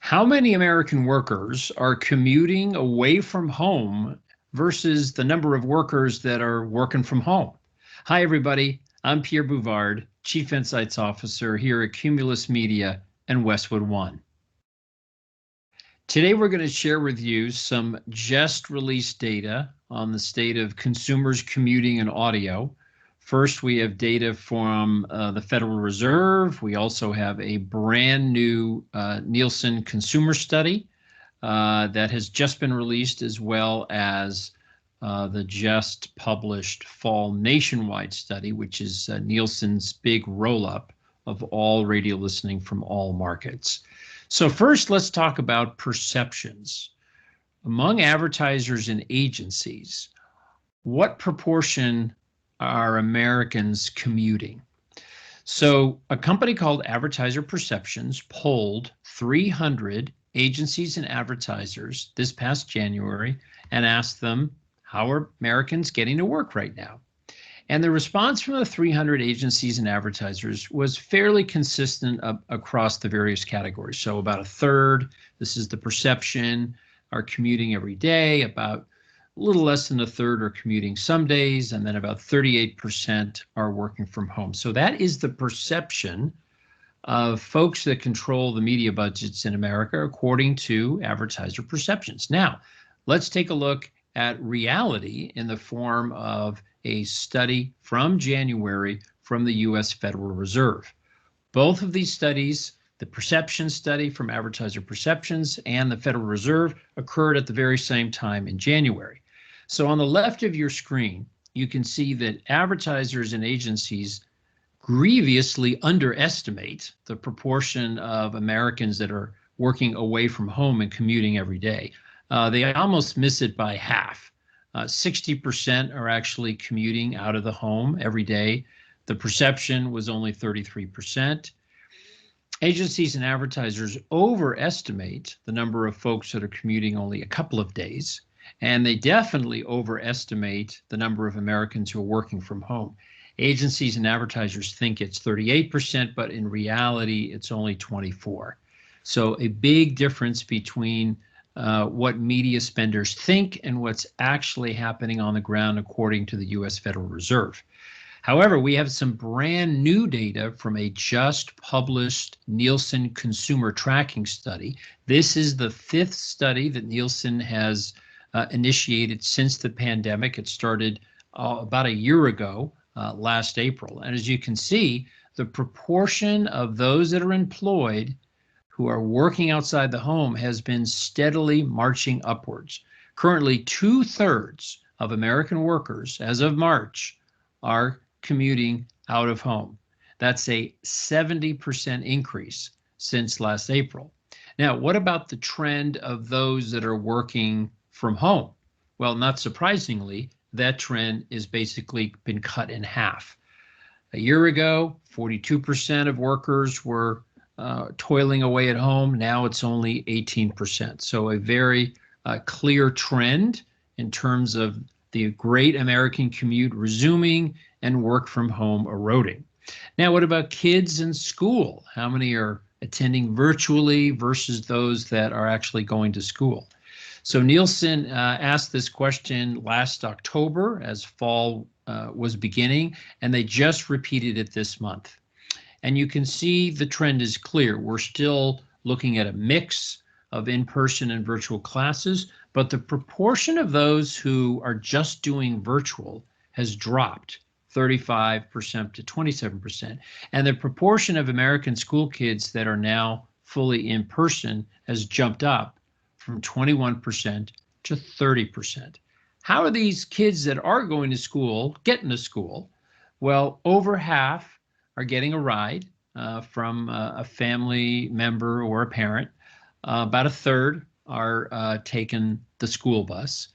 How many American workers are commuting away from home versus the number of workers that are working from home? Hi, everybody. I'm Pierre Bouvard, Chief Insights Officer here at Cumulus Media and Westwood One. Today, we're going to share with you some just released data on the state of consumers commuting and audio. First, we have data from the Federal Reserve. We also have a brand new Nielsen consumer study that has just been released, as well as the just published fall nationwide study, which is Nielsen's big roll-up of all radio listening from all markets. So first, let's talk about perceptions. Among advertisers and agencies, what proportion are Americans commuting? So a company called Advertiser Perceptions polled 300 agencies and advertisers this past January and asked them, how are Americans getting to work right now? And the response from the 300 agencies and advertisers was fairly consistent across the various categories. So about a third, this is the perception, are commuting every day. About a little less than a third are commuting some days, and then about 38% are working from home. So that is the perception of folks that control the media budgets in America, according to Advertiser Perceptions. Now, let's take a look at reality in the form of a study from January from the U.S. Federal Reserve. Both of these studies, the perception study from Advertiser Perceptions and the Federal Reserve, occurred at the very same time in January. So on the left of your screen, you can see that advertisers and agencies grievously underestimate the proportion of Americans that are working away from home and commuting every day. They almost miss it by half. 60% are actually commuting out of the home every day. The perception was only 33%. Agencies and advertisers overestimate the number of folks that are commuting only a couple of days, and they definitely overestimate the number of Americans who are working from home. Agencies and advertisers think it's 38%, but in reality, it's only 24%. So a big difference between what media spenders think and what's actually happening on the ground, according to the U.S. Federal Reserve. However, we have some brand new data from a just published Nielsen consumer tracking study. This is the 5th study that Nielsen has initiated since the pandemic. It started about a year ago, last April. And as you can see, the proportion of those that are employed who are working outside the home has been steadily marching upwards. Currently, 2/3 of American workers, as of March, are commuting out of home. That's a 70% increase since last April. Now, what about the trend of those that are working from home? Well, not surprisingly, that trend is basically been cut in half. A year ago, 42% of workers were toiling away at home. Now it's only 18%. So a very clear trend in terms of the great American commute resuming and work from home eroding. Now, what about kids in school? How many are attending virtually versus those that are actually going to school? So Nielsen asked this question last October as fall was beginning, and they just repeated it this month. And you can see the trend is clear. We're still looking at a mix of in-person and virtual classes, but the proportion of those who are just doing virtual has dropped 35% to 27%. And the proportion of American school kids that are now fully in person has jumped up from 21% to 30%. How are these kids that are going to school getting to school? Well, over half are getting a ride from a family member or a parent. About a third are taking the school bus.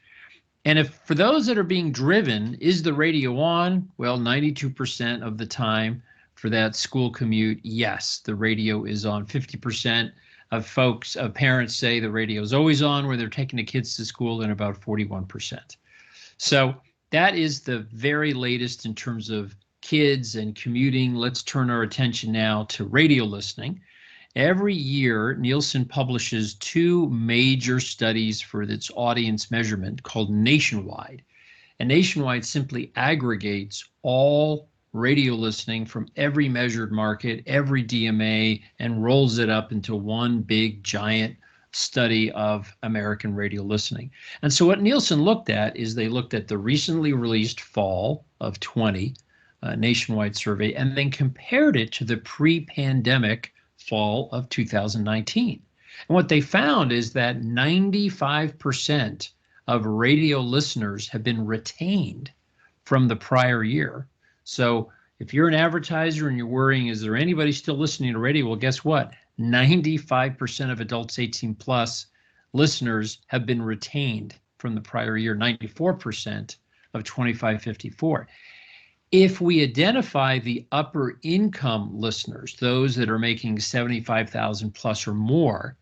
And if for those that are being driven, is the radio on? Well, 92% of the time for that school commute, yes, the radio is on. 50% of parents say the radio is always on where they're taking the kids to school, and about 41%. So that is the very latest in terms of kids and commuting. Let's turn our attention now to radio listening. Every year, Nielsen publishes two major studies for its audience measurement called Nationwide. And Nationwide simply aggregates all radio listening from every measured market, every DMA, and rolls it up into one big giant study of American radio listening. And so what Nielsen looked at is they looked at the recently released fall of 20 nationwide survey and then compared it to the pre-pandemic fall of 2019. And what they found is that 95% of radio listeners have been retained from the prior year. So if you're an advertiser and you're worrying, is there anybody still listening to radio? Well, guess what? 95% of adults 18 plus listeners have been retained from the prior year, 94% of 25-54. If we identify the upper income listeners, those that are making 75,000 plus or more,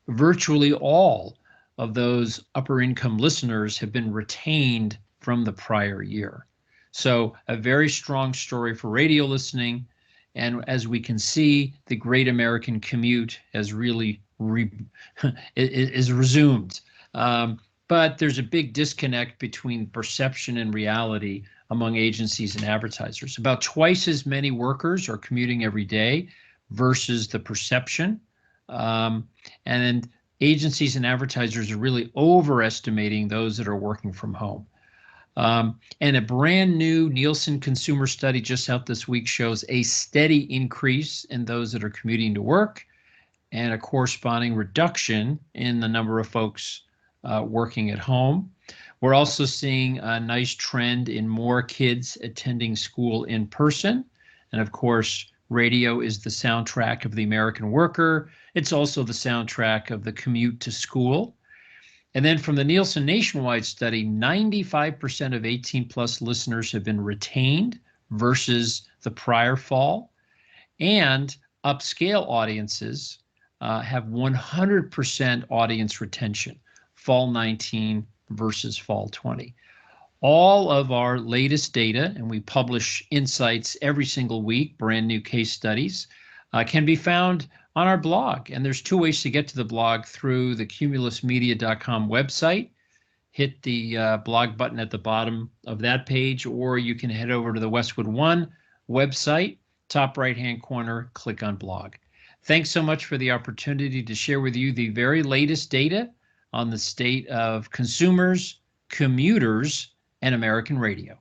virtually all of those upper income listeners have been retained from the prior year. So a very strong story for radio listening. And as we can see, the Great American Commute has really is resumed. But there's a big disconnect between perception and reality among agencies and advertisers. About twice as many workers are commuting every day versus the perception. And agencies and advertisers are really overestimating those that are working from home. And a brand new Nielsen consumer study just out this week shows a steady increase in those that are commuting to work and a corresponding reduction in the number of folks working at home. We're also seeing a nice trend in more kids attending school in person. And of course, radio is the soundtrack of the American worker. It's also the soundtrack of the commute to school. And then from the Nielsen Nationwide study, 95% of 18 plus listeners have been retained versus the prior fall. And upscale audiences have 100% audience retention, fall 19 versus fall 20. All of our latest data, and we publish insights every single week, brand new case studies, can be found on our blog. And there's two ways to get to the blog: through the cumulusmedia.com website. Hit the blog button at the bottom of that page, or you can head over to the Westwood One website, top right-hand corner, click on blog. Thanks so much for the opportunity to share with you the very latest data on the state of consumers, commuters, and American radio.